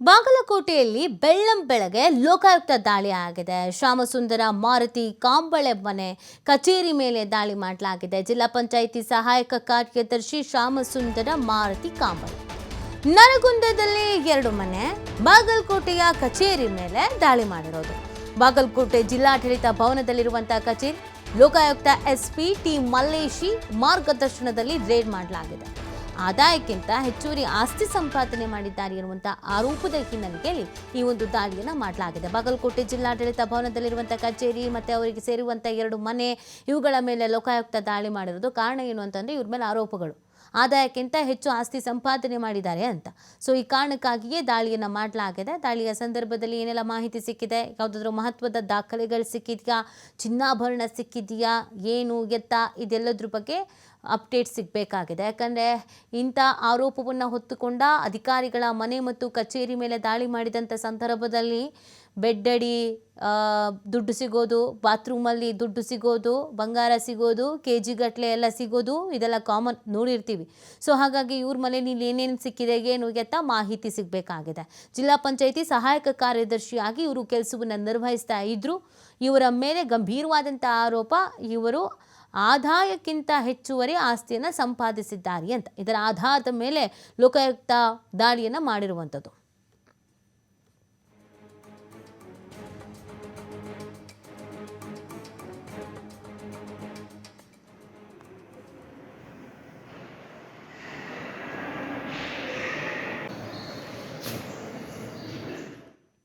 ಬಾಗಲಕೋಟೆಯಲ್ಲಿ ಬೆಳ್ಳಂಬೆಳಗ್ಗೆ ಲೋಕಾಯುಕ್ತ ದಾಳಿ ಆಗಿದೆ. ಶ್ಯಾಮಸುಂದರ ಮಾರುತಿ ಕಾಂಬಳೆ ಮನೆ ಕಚೇರಿ ಮೇಲೆ ದಾಳಿ ಮಾಡಲಾಗಿದೆ. ಜಿಲ್ಲಾ ಪಂಚಾಯಿತಿ ಸಹಾಯಕ ಕಾರ್ಯದರ್ಶಿ ಶ್ಯಾಮಸುಂದರ ಮಾರುತಿ ಕಾಂಬಳೆ ನರಗುಂದದಲ್ಲಿ 2 ಮನೆ, ಬಾಗಲಕೋಟೆಯ ಕಚೇರಿ ಮೇಲೆ ದಾಳಿ ಮಾಡಿರೋದು. ಬಾಗಲಕೋಟೆ ಜಿಲ್ಲಾಡಳಿತ ಭವನದಲ್ಲಿರುವಂತಹ ಕಚೇರಿ ಲೋಕಾಯುಕ್ತ ಎಸ್ಪಿ ಟಿ ಮಲ್ಲೇಶಿ ಮಾರ್ಗದರ್ಶನದಲ್ಲಿ ರೇಡ್ ಮಾಡಲಾಗಿದೆ. ಆದಾಯಕ್ಕಿಂತ ಹೆಚ್ಚುವರಿ ಆಸ್ತಿ ಸಂಪಾದನೆ ಮಾಡಿದ್ದಾರೆ ಎನ್ನುವಂತಹ ಆರೋಪದ ಹಿನ್ನೆಲೆಯಲ್ಲಿ ಈ ಒಂದು ದಾಳಿಯನ್ನು ಮಾಡಲಾಗಿದೆ. ಬಾಗಲಕೋಟೆ ಜಿಲ್ಲಾಡಳಿತ ಭವನದಲ್ಲಿರುವಂತಹ ಕಚೇರಿ ಮತ್ತೆ ಅವರಿಗೆ ಸೇರುವಂತಹ 2 ಮನೆ ಇವುಗಳ ಮೇಲೆ ಲೋಕಾಯುಕ್ತ ದಾಳಿ ಮಾಡಿರೋದು. ಕಾರಣ ಏನು ಅಂತಂದ್ರೆ ಇವ್ರ ಮೇಲೆ ಆರೋಪಗಳು ಆದಾಯಕ್ಕಿಂತ ಹೆಚ್ಚು ಆಸ್ತಿ ಸಂಪಾದನೆ ಮಾಡಿದ್ದಾರೆ ಅಂತ. ಸೊ ಈ ಕಾರಣಕ್ಕಾಗಿಯೇ ದಾಳಿಯನ್ನು ಮಾಡಲಾಗಿದೆ. ದಾಳಿಯ ಸಂದರ್ಭದಲ್ಲಿ ಏನೆಲ್ಲ ಮಾಹಿತಿ ಸಿಕ್ಕಿದೆ, ಯಾವುದಾದ್ರೂ ಮಹತ್ವದ ದಾಖಲೆಗಳು ಸಿಕ್ಕಿದೆಯಾ, ಚಿನ್ನಾಭರಣ ಸಿಕ್ಕಿದೆಯಾ, ಏನು ಎತ್ತ, ಇದೆಲ್ಲದ್ರ ಬಗ್ಗೆ ಅಪ್ಡೇಟ್ ಸಿಗಬೇಕಾಗಿದೆ. ಯಾಕಂದರೆ ಇಂಥ ಆರೋಪವನ್ನು ಹೊತ್ತುಕೊಂಡ ಅಧಿಕಾರಿಗಳ ಮನೆ ಮತ್ತು ಕಚೇರಿ ಮೇಲೆ ದಾಳಿ ಮಾಡಿದಂಥ ಸಂದರ್ಭದಲ್ಲಿ ಬೆಡ್ಡಡಿ ದುಡ್ಡು ಸಿಗೋದು, ಬಾತ್ರೂಮಲ್ಲಿ ದುಡ್ಡು ಸಿಗೋದು, ಬಂಗಾರ ಸಿಗೋದು, KG ಗಟ್ಟಲೆ ಎಲ್ಲ ಸಿಗೋದು, ಇದೆಲ್ಲ ಕಾಮನ್ ನೋಡಿರ್ತೀವಿ. ಸೊ ಹಾಗಾಗಿ ಇವ್ರ ಮನೇಲಿ ಏನೇನು ಸಿಕ್ಕಿದೆ, ಏನು ಎತ್ತ ಮಾಹಿತಿ ಸಿಗಬೇಕಾಗಿದೆ. ಜಿಲ್ಲಾ ಪಂಚಾಯಿತಿ ಸಹಾಯಕ ಕಾರ್ಯದರ್ಶಿಯಾಗಿ ಇವರು ಕೆಲಸವನ್ನು ನಿರ್ವಹಿಸ್ತಾ ಇದ್ರು. ಇವರ ಮೇಲೆ ಗಂಭೀರವಾದಂಥ ಆರೋಪ, ಇವರು ಆದಾಯಕ್ಕಿಂತ ಹೆಚ್ಚುವರಿ ಆಸ್ತಿಯನ್ನು ಸಂಪಾದಿಸಿದ್ದಾರೆ ಅಂತ. ಇದರ ಆಧಾರದ ಮೇಲೆ ಲೋಕಾಯುಕ್ತ ದಾಳಿಯನ್ನು ಮಾಡಿರುವಂಥದ್ದು.